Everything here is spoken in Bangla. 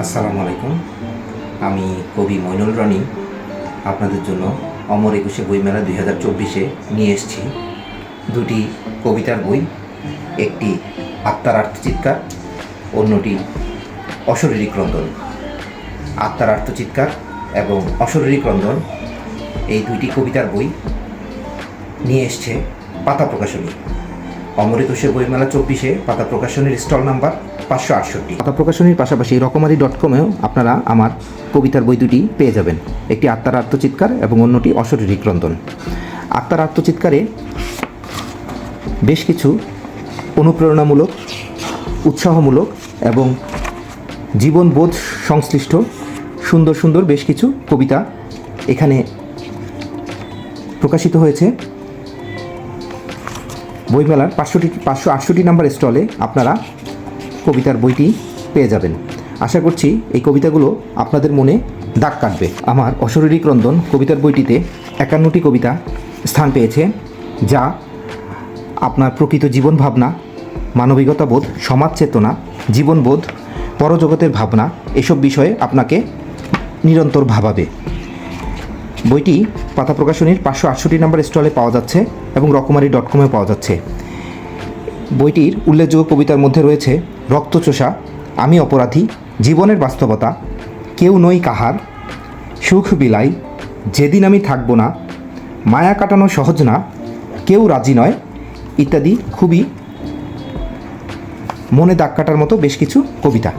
আসসালামু আলাইকুম। আমি কবি মইনুল রনি আপনাদের জন্য অমর একুশে বইমেলা 2024-এ নিয়ে এসেছি দুটি কবিতার বই। একটি আত্মার আর্তচিৎকার, অন্যটি অশরীরী ক্রন্দন। আত্মার আর্তচিৎকার এবং অশরীরী ক্রন্দন এই দুইটি কবিতার বই নিয়ে এসছে পাতা প্রকাশনী। অমর একুশে বইমেলা 24-এ পাতা প্রকাশনীর স্টল নাম্বার 568। পাতা প্রকাশনীর পাশাপাশি রকমারি.কমেও আপনারা আমার কবিতার বই দুটি পেয়ে যাবেন। একটি আত্মার আত্মচিৎকার এবং অন্যটি অশরীরী ক্রন্দন। আত্মার আত্মচিৎকারে বেশ কিছু অনুপ্রেরণামূলক, উৎসাহমূলক এবং জীবনবোধ সংশ্লিষ্ট সুন্দর সুন্দর বেশ কিছু কবিতা এখানে প্রকাশিত হয়েছে। বইমেলার 568 নম্বর স্টলে আপনারা কবিতার বইটি পেয়ে যাবেন। আশা করছি এই কবিতাগুলো আপনাদের মনে দাগ কাটবে। আমার অশরীরী ক্রন্দন কবিতার বইটিতে 51টি কবিতা স্থান পেয়েছে, যা আপনার প্রকৃত জীবন ভাবনা, মানবিকতাবোধ, সমাজ চেতনা, জীবনবোধ, পরজগতের ভাবনা এসব বিষয়ে আপনাকে নিরন্তর ভাবাবে। বইটি পাতা প্রকাশনীর 568 নম্বর স্টলে পাওয়া যাচ্ছে এবং রকমারি.কমে পাওয়া যাচ্ছে। বইটির উল্লেখযোগ্য কবিতার মধ্যে রয়েছে রক্তচোষা, আমি অপরাধী, জীবনের বাস্তবতা, কেউ নই কাহার, সুখ বিলাই, যেদিন আমি থাকবো না, মায়া কাটানো সহজ না, কেউ রাজি নয় ইত্যাদি খুবই মনে দাগ কাটার মতো বেশ কিছু কবিতা।